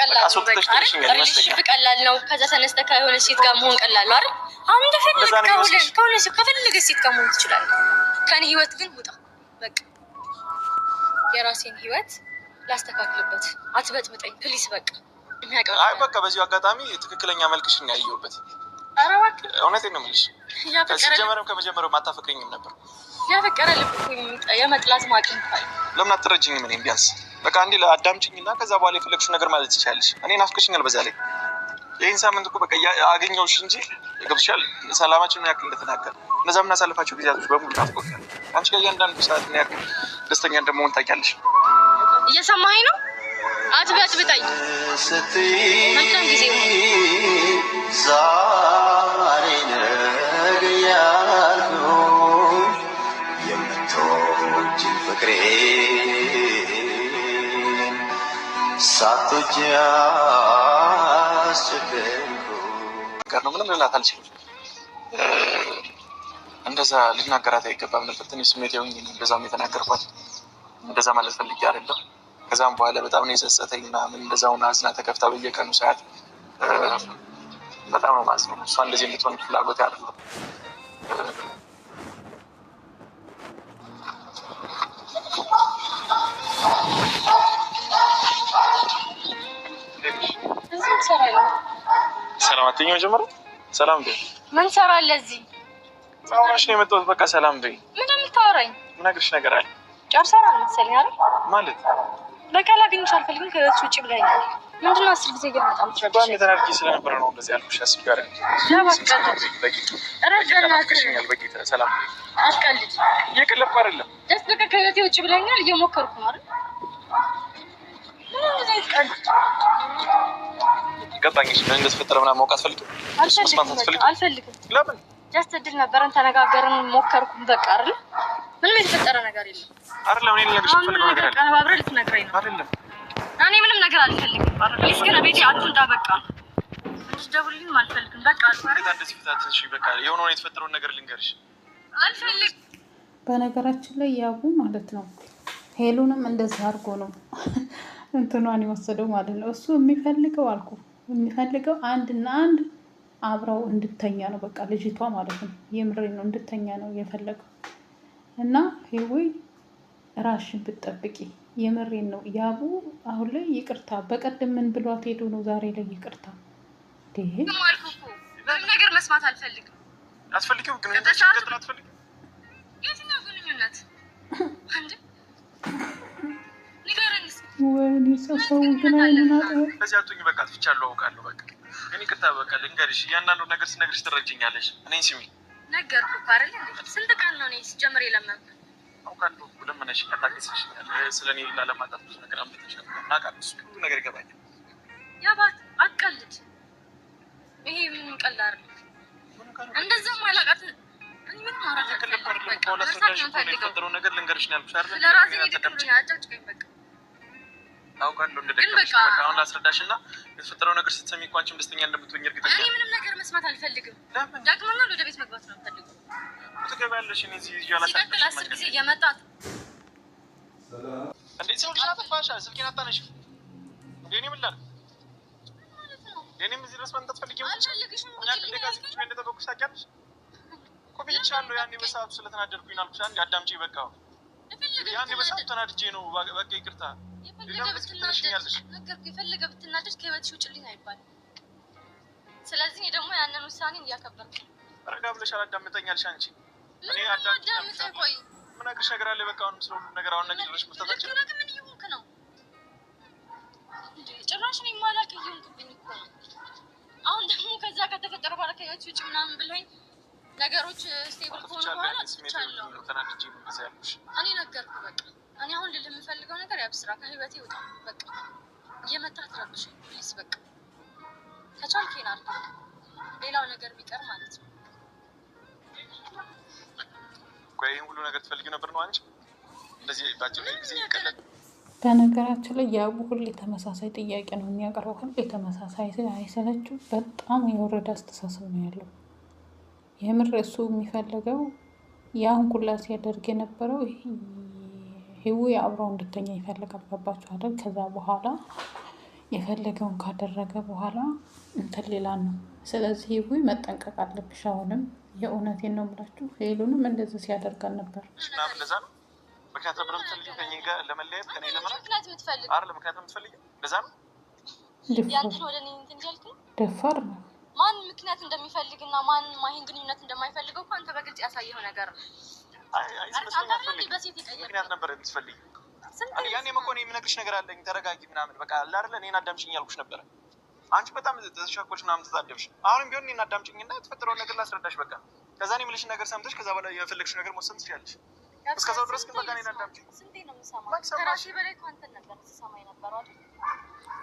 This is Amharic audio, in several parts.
ቀላል ነው ሪሌሽንሺፕ ቀላል ነው ከዛ ተነስተህ ከሆነ ሴት ጋር መሆን ቀላል ነው አይደል አሁን እንደፈለግህ ከፈለገ ሴት ጋር መሆን ትችላለህ ከኔ ህይወት ግን ውጣ በቃ የራሴን ህይወት ላስተካክልበት አትበጥብጠኝ ፕሊስ በቃ አይ በቃ በዚህ አጋጣሚ ትክክለኛ መልክሽን ነው ያየሁበት አራዋክ እውነቴን ነው የምልሽ ከመጀመሪያው ማታፈቅሪኝም ነበር ያፈቀረ ልብ እኮ የመጥላት ማቅም ካለ ለምን አትረጅኝም እኔም ቢያንስ በቃ አንዴ ለአዳምጪኝና ከዛ በኋላ የፈለግሽው ነገር ማለት ትችያለሽ እኔ ናፍቀሽኛል በዛ ላይ ይሄን ሳምንት እኮ በቃ አገኘሁሽ እንጂ ገብቶሻል ሰላማችን ነው ያክል እንደተናገር እነዛ የምናሳልፋቸው ጊዜያቶች በሙሉ ናፍቆኛል አንቺ ጋር እያንዳንዱ ሰዓት ነው ያክል ደስተኛ እንደመሆን ታውቂያለሽ እየሰማኸኝ ነው አትበጥብጠኝ መልካም ጊዜ ዛሬ ነገ ያልኩሽ የምትወጂኝ ፍቅሬ ሳትወጂ አስቸገርኩሽ ጋር ነው ምንም ልላት አልችልም እንደዛ ልናገራት አይገባም ነበር ትንሽ ስሜት የሆኝ እንደዛም የተናገርኳት እንደዛ ማለት ፈልጌ አይደለም ከዛም በኋላ በጣም ነው የጸጸተኝ ምናምን እንደዛውን አዝና ተከፍታ በየቀኑ ሰዓት በጣም ነው ማዝነው እሷ እንደዚህ እንድትሆን ፍላጎት አይደለም ሰላም አትይኝ መጀመሪያ ሰላም በይ ምን ሰራለህ እዚህ አውራሽ ነው የመጣሁት በቃ ሰላም በይ ምን የምታወራኝ ምን አግርሽ ነገር አለ ጨርሰናል መሰለኝ አይደል ማለት በቃ ላገኝሽ አልፈልግም ከቤት ውጭ ብለኸኛል ምንድነው 10 ጊዜ ግን በጣም በጣም የተናደድኩ ስለነበረ ነው እንደዚህ ያልኩሽ አስብ ጋር ረዳናትሽኛል በጌታ ሰላም አትቀልድ እየቀለድኩ አይደለም ደስ በቃ ከቤት ውጭ ብለኸኛል እየሞከርኩ ነው አይደል ገባኝሽ ምን እንደተፈጠረ ምናምን ማወቅ አትፈልጊም አልፈልግም ለምን ጀስት እድል ነበረን ተነጋገርን ሞከርኩኝ በቃ አይደል ምንም የተፈጠረ ነገር የለም አይደለም እኔ ልነግርሽ ፈልገው ነገር አለ አባብረህ ልትነግረኝ ነው አይደለም እኔ ምንም ነገር አልፈልግም ፕሊዝ ግን ቤቴ አትምጣ በቃ እንድትደውልልኝ አልፈልግም በቃ እንደዚህ ፍታትሽ በቃ የሆነ የተፈጠረውን ነገር ልንገርሽ አልፈልግም በነገራችን ላይ ያቡ ማለት ነው ሄሉንም እንደዚህ አድርጎ ነው እንትኗን የወሰደው ማለት ነው እሱ የሚፈልገው አንድና አንድ አብረው እንድተኛ ነው በቃ ልጅቷ ማለት ነው የምሬን ነው እንድተኛ ነው የፈለገው እና ሄዊ ራስሽን ብትጠብቂ የምሬን ነው ያቡ አሁን ላይ ይቅርታ በቀደም ምን ብሏት ሄዶ ነው ዛሬ ላይ ይቅርታ ምንም ነገር መስማት አልፈልግም አትፈልጊም ግን አትፈልጊም የትኛው ግንኙነት አንድ ንገረኝስ ወይኔ ሰው ግን አይናጣ በዚህ አትሁኝ በቃ ትቻለሁ አውቃለሁ በቃ እኔ ቅርታ በቃ ልንገርሽ እያንዳንዱ ነገር ስነግርሽ ትረጅኛለሽ እኔን ስሚ ነገርኩህ አይደል ስንት ቀን ነው እኔ ሲጀምር የለመንኩት አውቃለሁ ለምነሽ አታውቂሽ ስለኔ ላለማጣት ብዙ ነገር አምጥተሻል እናውቃለን እሱ ሁሉ ነገር ይገባኛል ያባት አትቀልድ ይሄ ምን ቀላል እንደዛ ማላቃት እኔ ምን ማራታ የተፈጠረው ነገር ልንገርሽ ነው ያልኩሽ አይደል ለራሴ ይደክመኛል አጫጭቀኝ በቃ አውቃለሁ እንደደከመሽ በቃ አሁን ላስረዳሽና የተፈጠረው ነገር ስትሰሚ እኮ አንቺም ደስተኛ እንደምትሆኝ እርግጠኛ ነኝ። እኔ ምንም ነገር መስማት አልፈልግም። ዳግመኛ ወደ ቤት መግባት ነው የምፈልገው። ትገቢያለሽ እኔ እዚህ ያላሳደሽ ማለት ነው። ጊዜ እየመጣት እንዴት ሰው ልጅ አጠፋሽ? ስልኬን አታነሺም እንዴ? እኔ ምን ላድርግ? እኔም እዚህ ድረስ መምጣት ፈልጌ አልፈልግሽም። እኛ ከደጋግሽ ምን እንደተበቁሽ ታውቂያለሽ እኮ ብዬሻለሁ። ያኔ በሰዓቱ ስለተናደድኩኝ አልኩሽ። አንዴ አዳምጪ በቃ ያኔ በሰዓቱ ተናድጄ ነው። በቃ ይቅርታ። የፈለገ ብትናደድ ከህይወትሽ ውጭልኝ አይባልም። ስለዚህ እኔ ደግሞ ያንን ውሳኔን እያከበርኩ ነው። ረጋ ብለሽ አላዳምጠኛልሽ አንቺ። እኔ አዳምጠኝ። ቆይ ምን አግሽ ነገር አለ? በቃ አሁንም ስለሁሉ ነገር አሁን ነገር ድረሽ መፍታታችን ነው። ምን ይሁንክ ነው እንዴ? ጭራሽ ነው የማላውቅ ይሁንክብኝ እኮ ነው። አሁን ደግሞ ከዛ ከተፈጠረ በኋላ ከህይወትሽ ውጭ ምናምን ብለኝ ነገሮች ስቴብል ከሆኑ በኋላ ትቻለሁ። ተናድጄ ነው ከዛ ያልኩሽ። እኔ ነገርኩህ በቃ። እኔ አሁን ልል የምፈልገው ነገር ያብስራ ከህይወቴ ይወጣ በቃ። እየመጣህ ትረብሽኝ ፕሊዝ በቃ። ከቻልከኝ አድርግ። ሌላው ነገር ቢቀር ማለት ነው። ቆይ ይሄን ሁሉ ነገር ትፈልጊው ነበር ነው አንቺ? እንደዚህ ባጭሩ ጊዜ ይቀለል። በነገራችን ላይ ያቡ ሁሌ ተመሳሳይ ጥያቄ ነው የሚያቀርበው። ሁሌ ተመሳሳይ አይሰለችው። በጣም የወረደ አስተሳሰብ ነው ያለው። የምር እሱ የሚፈልገው ያን ኩላ ሲያደርግ የነበረው ህይወት አብረው እንድተኛ ይፈልጋል። ገባችሁ አይደል? ከዛ በኋላ የፈለገውን ካደረገ በኋላ እንትን ሌላ ነው። ስለዚህ ይቡይ መጠንቀቅ አለብሽ። አሁንም የእውነቴን ነው የምላችሁ። ሄሉንም እንደዚህ ሲያደርጋል ነበር። እንደዛ ነው ምክንያት ነበር የምትፈልጊው ከእኔ ጋር ለመለያየት ከእኔ ለመራቅ ምክንያት የምትፈልጊው እንደዛ ነው። ያንተን ወደ እኔ እንትን እያልክ ነው። ደፋር ነው። ማን ምክንያት እንደሚፈልግና ማን ማይን ግንኙነት እንደማይፈልገው እኮ አንተ በግልጽ ያሳየው ነገር ነው። ምክንያት ነበር የምትፈልጊው። ያኔ መኮኔ የምነግርሽ ነገር አለኝ ተረጋጊ ምናምን በቃ አለ አይደለ እኔን አዳምጪኝ ያልኩሽ ነበረ። አንቺ በጣም ተሻኮልሽ ምናምን ተጣደብሽ። አሁንም ቢሆን እኔን አዳምጪኝና የተፈጠረውን ነገር ላስረዳሽ በቃ። ከዛ እኔ የምልሽን ነገር ሰምተሽ ከዛ በኋላ የፈለግሽው ነገር መወሰን ትችያለሽ። እስከዛው ድረስ ግን በቃ እኔን አዳምጪኝ። ስንቴ ነው የምሰማው? ከራሴ በላይ ካንተን ነበር ስሰማ የነበረው አይደል?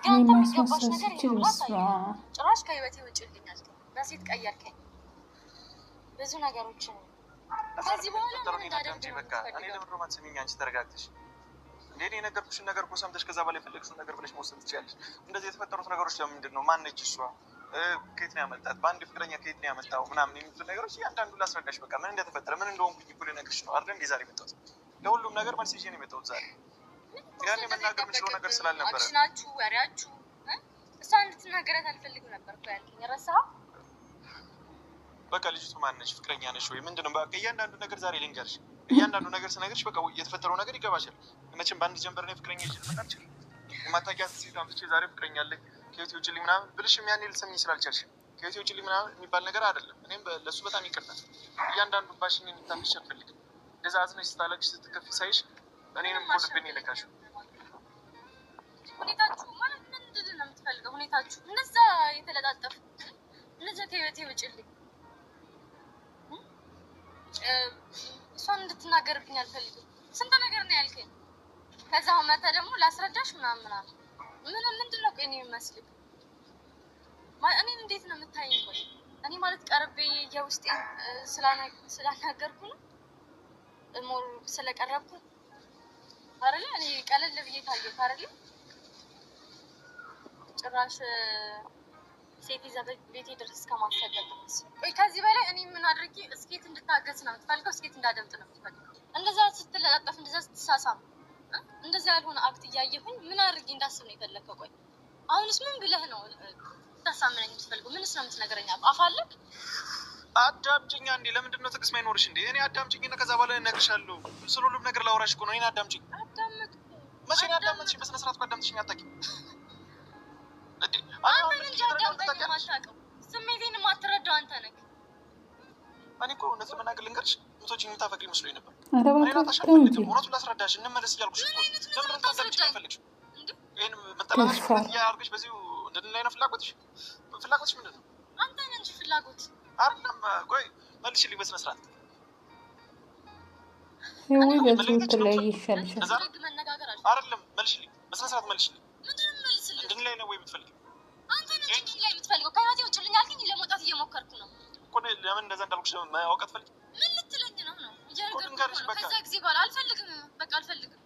ግን አንተ የሚገባሽ ነገር ይኸውልህ፣ ጭራሽ ከህይወቴ ውጭልኝ አልከኝ፣ በሴት ቀየርከኝ፣ ብዙ ነገሮችን ከዚህ በኋላ ምን እንዳደርግ በቃ እኔ ለምን ሮማን ስሚኝ አንቺ ተረጋግተሽ እንዴ የነገርኩሽን ነገር እኮ ሰምተሽ ከዛ በላይ የፈለግሽውን ነገር ብለሽ መወሰን ትችያለሽ። እንደዚህ የተፈጠሩት ነገሮች ለምንድን ነው? ማነች እሷ? ከየት ነው ያመጣት? በአንድ ፍቅረኛ ከየት ነው ያመጣው? ምናምን የሚሉት ነገሮች እያንዳንዱ ላስረዳሽ በቃ ምን እንደተፈጠረ ምን እንደሆንኩኝ እኮ ልነግርሽ ነው አይደል? እንዴ ዛሬ መጣሁት ለሁሉም ነገር መልስ ይዤ ነው የመጣሁት ዛሬ። ያኔ መናገር የምችለው ነገር ስላልነበረ አክሽናችሁ ወሬያችሁ እሷ እንድትናገራት አልፈልግም ነበር እኮ ያልከኝ። ረሳኸው? በቃ ልጅቱ ማነች? ፍቅረኛ ነች ወይ ምንድን ነው? በቃ እያንዳንዱ ነገር ዛሬ ልንገርሽ። እያንዳንዱ ነገር ስነግርሽ በቃ የተፈጠረው ነገር ይገባሻል። መቼም በአንድ ጀንበር ነው ፍቅረኛ ይችል መጣች የማታውቂያት ሴት አምጥቼ ዛሬ ፍቅረኛ አለኝ ከህይወቴ ውጭልኝ ምናምን ብልሽም ያኔ ልትሰሚኝ ስላልቻልሽ ከህይወቴ ውጭልኝ ምናምን የሚባል ነገር አይደለም። እኔም ለእሱ በጣም ይቅርታል። እያንዳንዱ ባሽኝ እንድታምሽ አልፈልግም። እንደዛ አዝነሽ ስታለቅሽ ስትከፊ ሳይሽ እኔንም እኮ ልቤን የነካሽው። ሁኔታችሁ ማለት ምንድን ነው የምትፈልገው? ሁኔታችሁ እነዛ የተለጣጠፉ እነዛ ከህይወቴ ውጭልኝ እሷን እንድትናገርብኝ አልፈልግም። ስንት ነገር ነው ያልከኝ። ከዛ መተ ደግሞ ላስረዳሽ ምናምን ምንድን ነው ቆይ እኔ የሚመስልህ እኔን እንዴት ነው የምታይኝ? ቆይ እኔ ማለት ቀርቤ የውስጤን ስላናገርኩ ነው ሞር ስለቀረብኩ አይደለ? እኔ ቀለል ብዬ ታየሁ አይደለ? ጭራሽ ሴት ይዘህ ቤቴ ድረስ እስከማሰገድ ድረስ። ቆይ ከዚህ በላይ እኔ ምን አድርጌ እስኬት እንድታገዝ ነው የምትፈልገው? እስኬት እንዳደምጥ ነው የምትፈልገው? እንደዛ ስትለጣጠፍ እንደዛ ስትሳሳም እንደዛ ያልሆነ አክት እያየሁኝ ምን አድርጌ እንዳስብ ነው የፈለግከው? ቆይ አሁንስ ምን ብለህ ነው ታሳምነኝ የምትፈልገው? ምንስ ነው የምትነግረኝ? አፋለክ አዳምጪኝ እንዴ! ለምንድን ነው ትዕግስት ማይኖርሽ እንዴ? እኔ አዳምጪኝና ከዛ በኋላ እነግርሻለሁ። ስለ ሁሉም ነገር ላውራሽ እኮ ነው። እኔን አዳምጪኝ። አዳመጥኩ። መቼ ነው ያዳመጥሽኝ? በስነ ስርዓት አዳምጥሽኝ አታውቂም እንዴ? አንተ ምን እንዳዳምጠኝ የማታውቀው ስሜቴን የማትረዳው አንተ ነህ። እኔ እኮ እውነት ለመናገር ልንገርሽ ምቶችኝ የምታፈቅሪ መስሎኝ ነበር። እውነቱን እውነቱን ላስረዳሽ እንመለስ እያልኩሽ እኮ ለምን ታዳምጪኝ አልፈለግሽም? ይሄን መጠላላሽ ምክንያት እያደረግሽ በዚሁ እንድንላይ ነው ፍላጎትሽ? ፍላጎትሽ ምንድን ነው? አንተ ነህ እንጂ ፍላጎት አይደለም። ቆይ መልሽልኝ በስነ ስርዓት። ወይ በዚህ ተለያይ ይሻልሻል አይደለም። መልሽልኝ በስነ ስርዓት መልሽልኝ። ምንድን ነው መልስልኝ? እንድንላይ ነው ወይ የምትፈልጊው? አንተ ነህ እንጂ እንድንላይ የምትፈልገው። ከህይወቴ ውጭልኝ አልከኝ። ለመውጣት እየሞከርኩ ነው እኮ። ለምን እንደዛ እንዳልኩሽ ማወቅ አትፈልጊም? ምን ልትለኝ ነው? እየነገርኩህ ነው። ከዛ ጊዜ በኋላ አልፈልግም፣ በቃ አልፈልግም።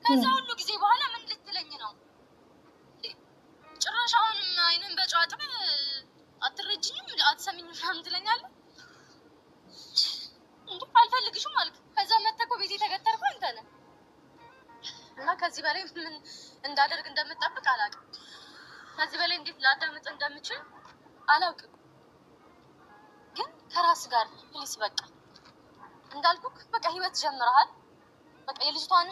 ከዛ ሁሉ ጊዜ በኋላ ምን ልትለኝ ነው? ጭራሽ አሁንም አይንን በጨዋታ አትረጅኝም፣ አትሰሚኝም ምናምን ትለኛለህ እንዴ? አልፈልግሽም አልክ። ከዛ መተህ እኮ ቤቴ ተገተርኩ አንተ ነህ። እና ከዚህ በላይ ምን እንዳደርግ እንደምጠብቅ አላውቅም። ከዚህ በላይ እንዴት ላዳምጥ እንደምችል አላውቅም። ግን ከራስ ጋር ፕሊስ በቃ እንዳልኩክ በቃ ህይወት ጀምረሃል። በቃ የልጅቷን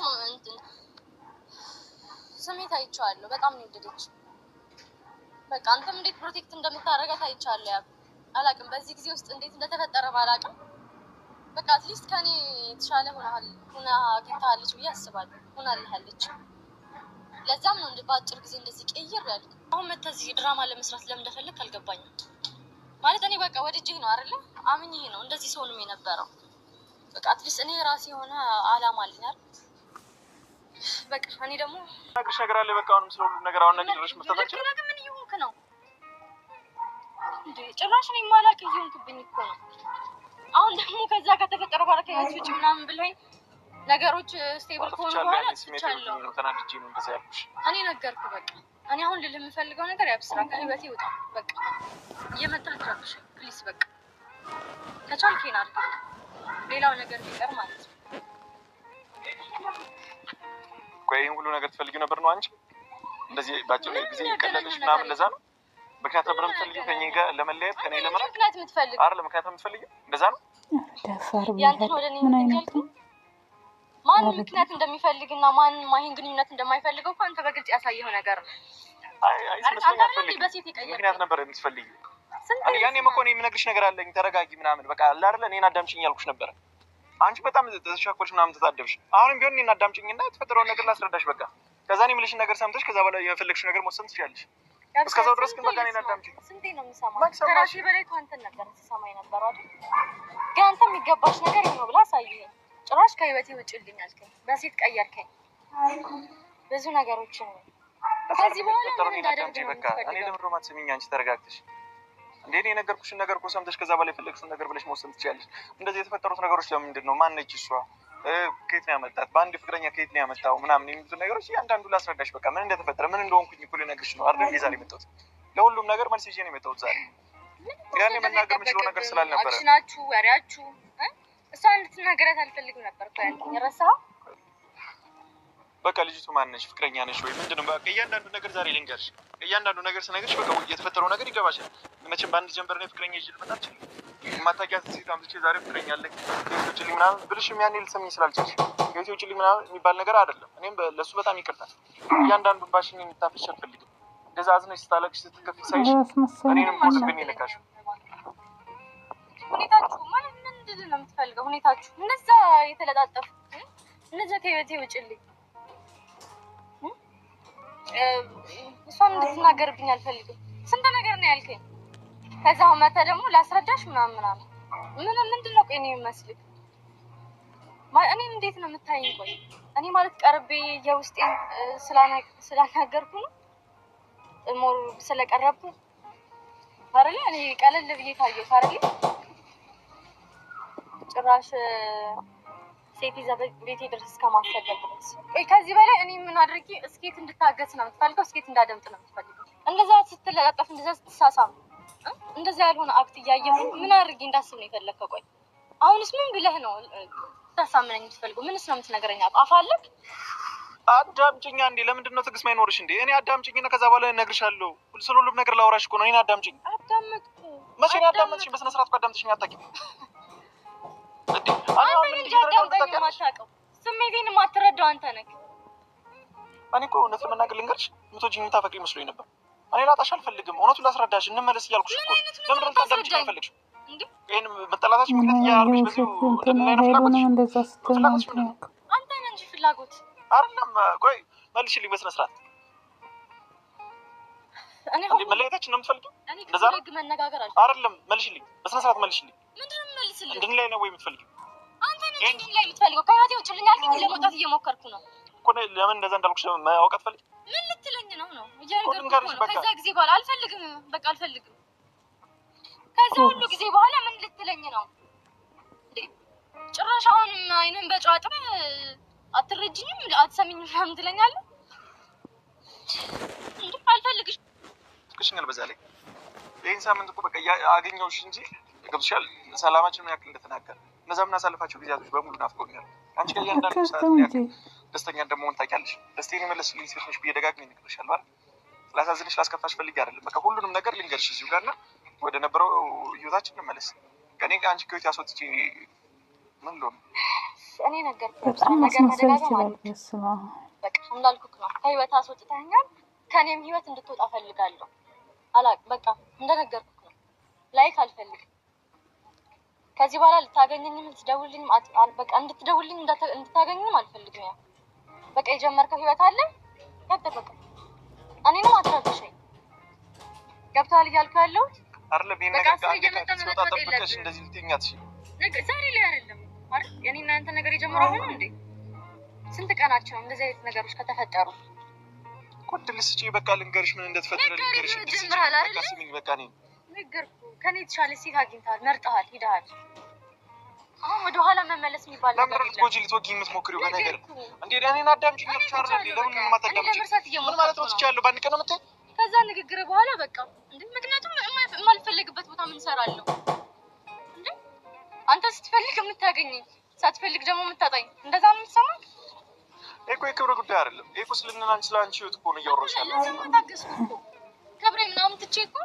ስሜት አይቼዋለሁ። በጣም ነው የወደደች። በቃ አንተም እንዴት ፕሮቴክት እንደምታደርጋት አይቼዋለሁ። ያ አላውቅም በዚህ ጊዜ ውስጥ እንዴት እንደተፈጠረ ባላውቅም በቃ አትሊስት ከኔ የተሻለ ሆና አግኝታለች ብዬ አስባለሁ። ሆናልሃለች። ለዛም ነው በአጭር ጊዜ እንደዚህ ቀይር ያልኩ። አሁን መተህ እዚህ ድራማ ለመስራት ለምን እንደፈለግ አልገባኝም። ማለት እኔ በቃ ወድጄ ነው አይደለ? አምኜ ነው እንደዚህ ሰውንም የነበረው። በቃ አትሊስት እኔ ራሴ የሆነ አላማ አለኝ አይደል? በቃ እኔ ደግሞ ነግርሽ ነገር አለ። በቃ አሁንም ስለ ሁሉም ነገር አሁን ነገር ድረሽ መስተታችን ግን ምን እየሆንክ ነው እንዴ? ጭራሽ እኔ ማላውቅ እየሆንክብኝ እኮ ነው። አሁን ደግሞ ከዛ ከተፈጠረ በኋላ ከህይወት ውጭ ምናምን ብለኝ ነገሮች ስቴብል ከሆኑ በኋላ ትቻለሁ ነው ተናድጄ ነው እንደዛ ያልኩሽ። እኔ ነገርኩህ በቃ እኔ አሁን ልልህ የምፈልገው ነገር ያብስራ ከህይወቴ ይውጣ። በቃ እየመጣህ ትረብሽ ፕሊስ። በቃ ከቻልከኝ አድርግ፣ ሌላው ነገር ቢቀር ማለት ነው። ቆይ ይሄን ሁሉ ነገር ትፈልጊው ነበር ነው አንቺ? እንደዚህ ባጭሩ ጊዜ ይቀለልሽ ምናምን እንደዛ ነው ምክንያት ነበር የምትፈልጊው ከእኔ ጋር ለመለያየት ከእኔ ለመራቅ ምክንያት የምትፈልጊው አይደል ምክንያት የምትፈልጊው እንደዛ ነው ደፋር ምን አይነት ማን ምክንያት እንደሚፈልግና ማን ማይን ግንኙነት እንደማይፈልገው እኮ አንተ በግልጽ ያሳየው ነገር ነው አይ ምክንያት ነበር የምትፈልጊው እኔ ያኔ መኮኔ የምነግርሽ ነገር አለኝ ተረጋጊ ምናምን በቃ አይደል እኔን አዳምጪኝ ያልኩሽ ነበር አንቺ በጣም ተሻኮልሽ ምናምን ተጣደብሽ አሁንም ቢሆን እኔን አዳምጪኝና የተፈጠረውን ነገር ላስረዳሽ በቃ ከዛ እኔ የምልሽን ነገር ሰምተሽ ከዛ በኋላ የፈለግሽው ነገር መወሰን ትችያለሽ እስከዛው ድረስ ግን በቃ እኔን አዳምጪኝ ስንቴ ነው የምሰማው ከራሴ በላይ አንተን ነበር ተሰማኝ ነበር አይደል ግን አንተ የሚገባሽ ነገር ነው ብላ አሳየኝ ጭራሽ ከህይወቴ ውጭልኝ አልከኝ በሴት ቀየርከኝ ብዙ ነገሮችን ከዚህ በኋላ ምን እንዳደርግ በቃ እኔ ለምሮ ማትሰሚኝ አንቺ ተረጋግተሽ እንዴ እኔ የነገርኩሽን ነገር እኮ ሰምተሽ ከዛ በላይ የፈለግሽውን ነገር ብለሽ መወሰን ትችያለሽ እንደዚህ የተፈጠሩት ነገሮች ለምንድን ነው ማን ነች እሷ ከየት ነው ያመጣት በአንድ ፍቅረኛ ከየት ነው ያመጣው ምናምን የሚሉት ነገሮች እያንዳንዱ ላስረዳሽ በቃ ምን እንደተፈጠረ ምን እንደሆንኩኝ እኮ ልነግርሽ ነው አይደል ዛሬ የመጣሁት ለሁሉም ነገር መልስ ይዤ ነው የመጣሁት ዛሬ ያኔ መናገር የምችለው ነገር ስላልነበረ አክሽናችሁ ወሬያችሁ እሷ እንድትናገራት አልፈልግም ነበር እኮ ያንተኝ ረሳኸው በቃ ልጅቱ ማን ነች ፍቅረኛ ነች ወይ ምንድነው በቃ እያንዳንዱ ነገር ዛሬ ልንገርሽ እያንዳንዱ ነገር ስነግርሽ በቃ የተፈጠረው ነገር ይገባሻል መቼም በአንድ ጀንበር ነው ፍቅረኛ ይዤ ልመጣ አልችልም የማታውቂያት ሴት አምጥቼ ዛሬ ፍቅረኛ አለኝ ከየት ውጭልኝ ምናምን ብልሽም ያኔ ልትሰሚኝ ስላልቻልሽ ከየት ውጭልኝ ምናምን የሚባል ነገር አይደለም እኔም ለእሱ በጣም ይቅርታል እያንዳንዱን ባሽን የምታፍሽ አልፈልግም እንደዛ አዝነሽ ስታለቅሽ ስትከፊ ሳይሽ እኔንም ኮልብኝ ይልካሽ ሁኔታችሁ ማለት ምንድን ነው የምትፈልገው ሁኔታችሁ እነዛ የተለጣጠፉ እነዛ ከህይወቴ ውጭልኝ እሷን እንድትናገርብኝ አልፈልግም ስንት ነገር ነው ያልከኝ ከዛ መተ ደግሞ ላስረዳሽ ምናምን ምንድን ነው ቆይ እኔ የሚመስልህ እኔ እንዴት ነው የምታይኝ ቆይ እኔ ማለት ቀርቤ የውስጤን ስላናገርኩ ነው ሞር ስለቀረብኩ አይደል እኔ ቀለል ብዬ ታየው አይደል ጭራሽ ሴት ይዘህ ቤቴ ድረስ እስከማሰደብ ድረስ ቆይ ከዚህ በላይ እኔ ምን አድርጌ እስኬት እንድታገስ ነው የምትፈልገው እስኬት እንዳደምጥ ነው የምትፈልገው እንደዛ ስትለጣጠፍ እንደዛ ስትሳሳም እንደዛ ያልሆነ አክት እያየሁ ምን አድርጌ እንዳስብ ነው የፈለከው ቆይ አሁንስ ምን ብለህ ነው ታሳምነኝ የምትፈልገው ምንስ ነው የምትነግረኝ አፋለክ አዳምጪኝ እንዴ ለምንድን ነው ትዕግስት ማይኖርሽ እንዴ እኔ አዳምጪኝና ከዛ በኋላ እነግርሻለሁ ስለ ሁሉም ነገር ላወራሽ እኮ ነው እኔን አዳምጪኝ አዳምጥኩ መቼ ነው ያዳመጥሽኝ በስነ ስርዓት እኮ አዳምጥሽኝ አታውቂም ስሜቴን የማትረዳው አንተ ነህ እኔ እኮ እውነቱን መናገር ልንገርሽ የምትወጂኝ የምታፈቅሪኝ መስሎኝ ነበር እኔ ላጣሽ አልፈልግም እውነቱን ላስረዳሽ እንመለስ እያልኩሽ እኮ ለምንድን ነው የምታዳምጪኝ አልፈልግሽም ይሄን መጠላታችን ምክንያት እያደረግሽ በዚሁ እንደዛ ስትል አንተ ነህ እንጂ ፍላጎት አይደለም ቆይ መልሽልኝ በስነ ስርዓት እኔ መለየታችን ነው የምትፈልጊው እንደዛ ነው መነጋገር አይደለም መልሽልኝ በስነ ስርዓት መልሽልኝ ምንድን ነው የምመልስልኝ እንድንለያይ ነው ወይ የምትፈልጊው አንተ ነህ እንድንለያይ የምትፈልገው ከህይወቴ ውጭልኝ አልከኝ ለመውጣት እየሞከርኩ ነው እኮ ለምን እንደዛ እንዳልኩሽ ማወቅ አትፈልጊ ምን ልትለኝ ነው እየነገርኩህ ነው ከዛ ጊዜ በኋላ አልፈልግም በቃ አልፈልግም ከዛ ሁሉ ጊዜ በኋላ ምን ልትለኝ ነው ጭራሽ አሁንም አይነን በጨዋታ አትረጅኝም አትሰሚኝም ምናምን ትለኛለህ እንዴ አልፈልግሽ ትክሽኛል በዛ ላይ ይሄን ሳምንት እኮ በቃ አገኘሁሽ እንጂ ገብቶሻል ሰላማችን ምን ያክል እንደተናገር እነዛ የምናሳልፋቸው ጊዜያቶች በሙሉ ናፍቆኛል አንቺ ጋር እያንዳንዱ ሰዓት ያክል ደስተኛ እንደመሆን ታውቂያለሽ ደስቴን የመለስልኝ ሴት ነሽ ብዬ ደጋግሜ እነግርሻለሁ አይደል ላሳዝንሽ ላስከፋሽ ፈልጌ አይደለም በቃ ሁሉንም ነገር ልንገርሽ እዚሁ ጋር እና ወደ ነበረው ህይወታችን እንመለስ ከእኔ ጋር አንቺ ከህይወት ያስወጥቼ ምን ልሆን እኔ ነገርኩህ ነገር መደጋገም አለ በቃ እንዳልኩህ ነው ከህይወት አስወጥተኸኛል ከኔም ህይወት እንድትወጣ ፈልጋለሁ በቃ እንደነገርኩህ ነው ላይክ አልፈልግም ከዚህ በኋላ ልታገኘኝም ልትደውልኝም በቃ እንድትደውልኝ እንድታገኘኝም አልፈልግም ያው በቃ የጀመርከው ህይወት አለ ቀጥል በቃ እኔንም አትረብሸኝ ገብቶሃል እያልኩ ያለሁት አይደለም ይሄን ነገር ሲወጣ ጠብቀሽ እንደዚህ ልትይኝ አትችይም ዛሬ ላይ አይደለም አይደል የኔና ያንተ ነገር የጀመረው ሆኖ እንዴ ስንት ቀናቸው እንደዚህ አይነት ነገሮች ከተፈጠሩ ኮድል ስጪ በቃ ልንገርሽ ምን እንደተፈጠረ ልንገርሽ በቃ ስሚኝ በቃ እኔ ነገርኩህ ከኔ የተሻለ ሴት አግኝተሃል መርጠሃል ሂደሃል አሁን ወደ ኋላ መመለስ የሚባል ነገር የለም ለምን ልትወጂ የምትሞክሪው በነገር እንዴ እኔን አዳምጪኝ ብቻ ለምን ማታዳምጪኝ ምን ማለት ነው ትችያለሁ በአንድ ቀን ነው የምትይ ከዛ ንግግር በኋላ በቃ እንዴ ምክንያቱም የማልፈልግበት ቦታ ምን እሰራለሁ እንዴ አንተ ስትፈልግ የምታገኘኝ ሳትፈልግ ደግሞ የምታጣኝ እንደዛ ነው የምትሰማው ይሄ እኮ የክብር ጉዳይ አይደለም። ይሄ እኮ ስለ አንቺ ህይወት እኮ ነው እያወራሁሽ ያለሁት። ታገስኩ እኮ ክብሬ ምናምን ትቼ እኮ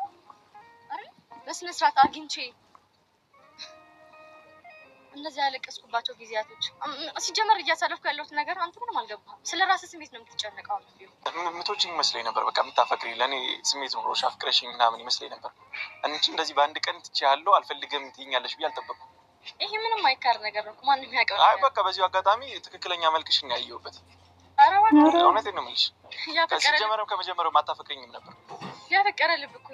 አይደል በስነ ስርዓት አግኝቼ እነዚህ ያለቀስኩባቸው ጊዜያቶች ሲጀመር እያሳለፍኩ ያለሁት ነገር አንተ ምንም አልገባህም። ስለ ራስህ ስሜት ነው የምትጨነቀው። ምቶችኝ ይመስለኝ ነበር። በቃ የምታፈቅሪ ለእኔ ስሜት ኖሮሽ አፍቅረሽኝ ምናምን ይመስለኝ ነበር እንጂ እንደዚህ በአንድ ቀን ትቼሃለሁ አልፈልግም ትይኛለሽ ብዬ አልጠበኩም። ይሄ ምንም አይካር ነገር ነው። ማንም ያውቀው። አይ በቃ በዚሁ አጋጣሚ ትክክለኛ መልክሽን ያየሁበት። እውነቴን ነው የምልሽ። ሲጀመርም ከመጀመሪያው ማታፈቅረኝም ነበር። ያፈቀረ ልብ እኮ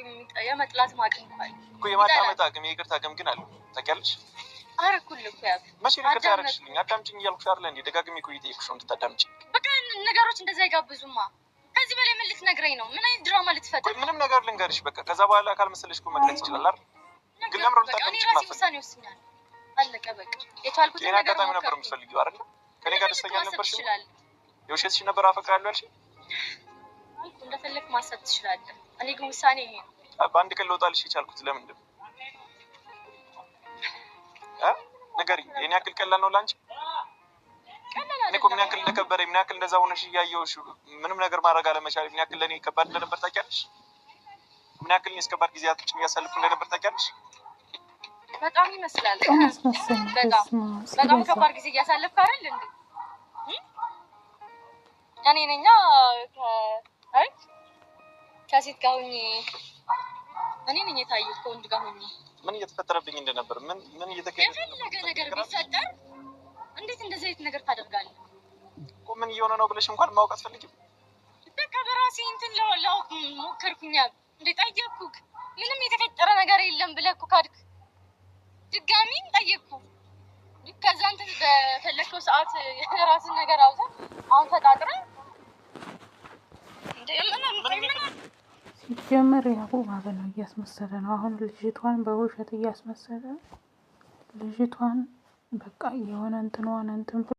የመጥላት አቅም እኮ የማዳመጥ አቅም የይቅርታ አቅም ግን አለው ታውቂያለሽ። አረኩልህ እኮ ያብ መቼ ይቅርታ ያደረግሽልኝ? አዳምጪኝ እያልኩሽ አይደለ እንዴ? ደጋግሜ እኮ እየጠየኩሽ ነው እንድታዳምጪኝ። በቃ ነገሮች እንደዛ አይጋብዙማ። ከዚህ በላይ ምን ልትነግረኝ ነው? ምን አይነት ድራማ ልትፈጥር? ምንም ነገር ልንገርሽ። በቃ ከዛ በኋላ ካልመሰለሽ እኮ መግለጽ ይችላል አይደል? ግን ለምን ነው ታዳምጪኝ? ራሴ ውሳኔ ወስኛለሁ። አለቀ በቃ። የቻልኩትን ነገር አጋጣሚ ነበር የምትፈልጊው አይደል? ከኔ ጋር ደስተኛ ነበርሽ? የውሸትሽ ነበር አፈቅራለሁ ያልሽኝ? እንደፈለክ ማሰብ ትችላለህ። እኔ ግን ውሳኔ ይሄ ነው። በአንድ ቀን ልወጣልሽ የቻልኩት ለምንድን ነው? ንገሪኝ። የኔ ያክል ቀላል ነው ላንቺ? እኔ እኮ ምን ያክል እንደከበደኝ ምን ያክል እንደዛ ሆነሽ እያየሁሽ ምንም ነገር ማድረግ አለመቻል ምን ያክል ለእኔ ከባድ እንደነበር ታውቂያለሽ? ምን ያክል እኔ እስከባድ ጊዜያቶችን እያሳልፉ እንደነበር ታውቂያለሽ? በጣም ይመስላል። በጣም ከባድ ጊዜ እያሳለፍክ አይደል እንዴ? እኔ ነኛ ከሴት ጋር ሆኜ እኔ ነኝ የታየሁት ከወንድ ጋር ሆኜ ምን እየተፈጠረብኝ እንደነበር ምን እየተካሄደ የፈለገ ነገር ቢፈጠር እንዴት እንደዚህ አይነት ነገር ታደርጋለህ? እኮ ምን እየሆነ ነው ብለሽ እንኳን ማወቅ አትፈልጊም? በቃ በራሴ እንትን ላውቅ ሞከርኩኝ። እንዴ ጠየቅኩህ። ምንም የተፈጠረ ነገር የለም ብለህ እኮ ካድክ። ድጋሚም ጠየቅኩህ። ከዛ እንትን በፈለከው ሰዓት የራስን ነገር አውጣ። አሁን ተጣጥረህ እንዴ ሲጀመር ያቡ ማለት ነው እያስመሰለ ነው። አሁን ልጅቷን በውሸት እያስመሰለ ልጅቷን በቃ የሆነ እንትኗን እንትን